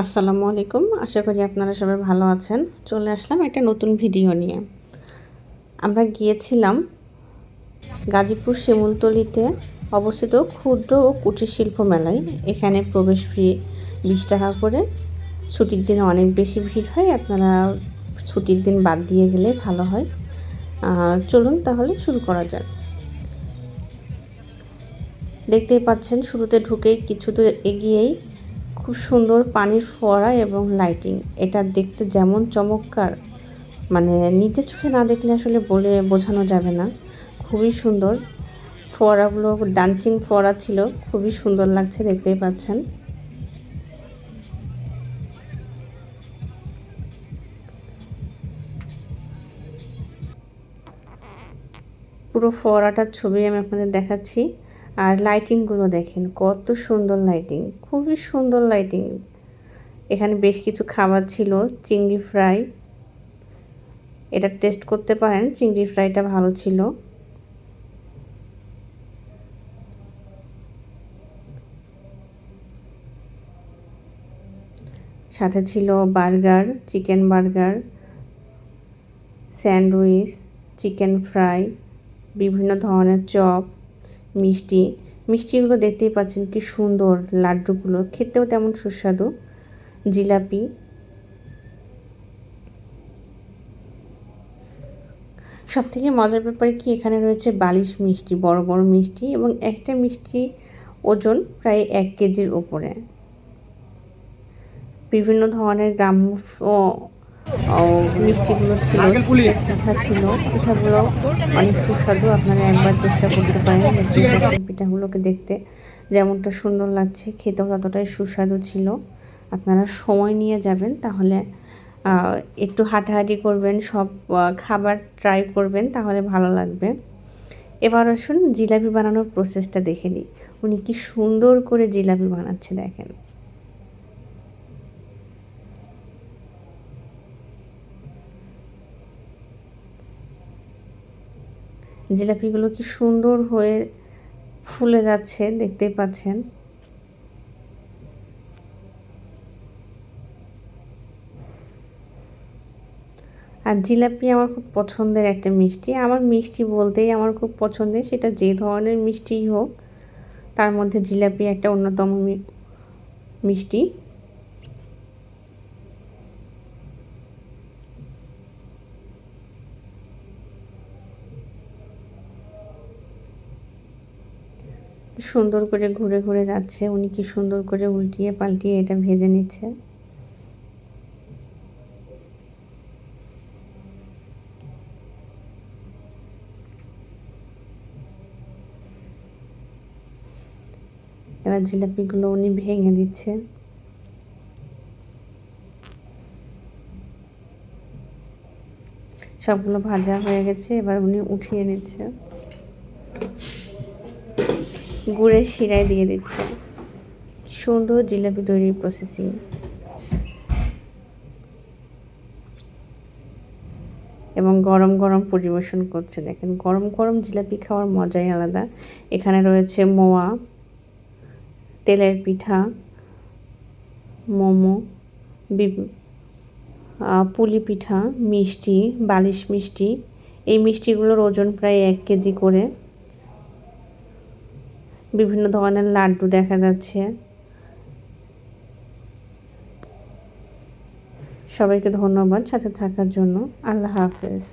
আসসালামু আলাইকুম। আশা করি আপনারা সবাই ভালো আছেন। চলে আসলাম একটা নতুন ভিডিও নিয়ে। আমরা গিয়েছিলাম গাজীপুর শিমুলতলিতে অবস্থিত ক্ষুদ্র ও কুটির শিল্প মেলায়। এখানে প্রবেশ ফি 20 টাকা করে। ছুটির দিনে অনেক বেশি ভিড় হয়, আপনারা ছুটির দিন বাদ দিয়ে গেলে ভালো হয়। চলুন তাহলে শুরু করা যাক। দেখতেই পাচ্ছেন শুরুতে ঢুকেই কিছু দূর এগিয়েই খুব সুন্দর পানির ফোয়ারা এবং লাইটিং। এটা দেখতে যেমন চমৎকার, মানে নিজের চোখে না দেখলে আসলে বলে বোঝানো যাবে না। খুবই সুন্দর ফোয়ারাগুলো, ডান্সিং ফোয়ারা ছিল, খুবই সুন্দর লাগছে, দেখতেই পাচ্ছেন। পুরো ফোয়ারাটার ছবি আমি আপনাদের দেখাচ্ছি। আর লাইটিংগুলো দেখেন কত সুন্দর লাইটিং, খুবই সুন্দর লাইটিং। এখানে বেশ কিছু খাবার ছিল, চিংড়ি ফ্রাই, এটা টেস্ট করতে পারেন, চিংড়ি ফ্রাইটা ভালো ছিল। সাথে ছিল burger, chicken burger, sandwich, chicken fry, বিভিন্ন ধরনের চপ, মিষ্টিগুলো দেখতেই পাচ্ছেন কি সুন্দর, লাড্ডুগুলো খেতেও তেমন সুস্বাদু, জিলাপি। সবথেকে মজার ব্যাপার কি, এখানে রয়েছে বালিশ মিষ্টি, বড় বড় মিষ্টি, এবং একটা মিষ্টি ওজন প্রায় 1 কেজির উপরে। বিভিন্ন ধরনের গ্রাম্য মিষ্টিগুলো ছিল, শীতের পিঠা ছিল, পিঠাগুলো অনেক সুস্বাদু, আপনারা একবার চেষ্টা করতে পারেন। দেখতে পাচ্ছেন পিঠাগুলোকে দেখতে যেমনটা সুন্দর লাগছে, খেতেও ততটাই সুস্বাদু ছিল। আপনারা সময় নিয়ে যাবেন, তাহলে একটু হাঁটাহাঁটি করবেন, সব খাবার ট্রাই করবেন, তাহলে ভালো লাগবে। এবার আসুন জিলাপি বানানোর প্রসেসটা দেখে নিই। উনি কি সুন্দর করে জিলাপি বানাচ্ছে দেখেন। জিলাপিগুলো কি সুন্দর হয়ে ফুলে যাচ্ছে, দেখতেই পাচ্ছেন। আর জিলাপি আমার খুব পছন্দের একটা মিষ্টি। আমার মিষ্টি বলতেই আমার খুব পছন্দের, সেটা যে ধরনের মিষ্টিই হোক, তার মধ্যে জিলাপি একটা অন্যতম মিষ্টি। সুন্দর করে ঘুরে ঘুরে যাচ্ছে, উনি কি সুন্দর করে উল্টিয়ে পাল্টিয়ে এটা ভেজে নিচ্ছে। এবার জিলাপিগুলো উনি ভেঙে দিচ্ছে। সবগুলো ভাজা হয়ে গেছে, এবার উনি উঠিয়ে নিচ্ছে, গুড়ের শিরায় দিয়ে দিচ্ছে। সুন্দর জিলাপি তৈরির প্রসেসিং। এবং গরম গরম পরিবেশন করছে, দেখেন গরম গরম জিলাপি খাওয়ার মজাই আলাদা। এখানে রয়েছে মোয়া, তেলের পিঠা, মোমো, পুলি পিঠা, মিষ্টি, বালিশ মিষ্টি। এই মিষ্টিগুলোর ওজন প্রায় 1 কেজি করে। বিভিন্ন ধরনের লাড্ডু দেখা যাচ্ছে। সবাইকে ধন্যবাদ সাথে থাকার জন্য। আল্লাহ হাফেজ।